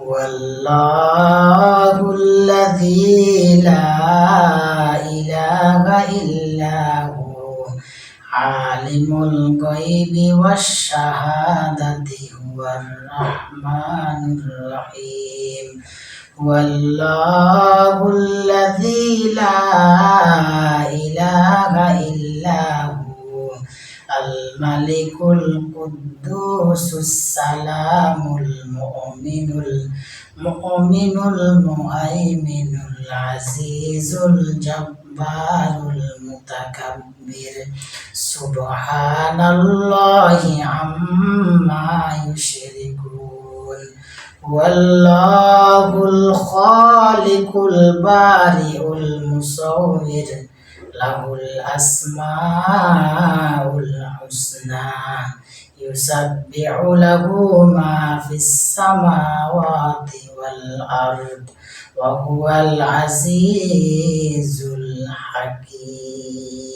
والله الذي لا إله إلا هو عالم الغيب والشهادة هو الرحمن الرحيم والله الذي لا إله إلا هو الملك القدوس السلام المؤمن المهيمن العزيز الجبار المتكبر سبحان الله عما يشركون والله الخالق البارئ المصور له الأسماء الحسنى يسبح له ما في السماوات والأرض وهو العزيز الحكيم.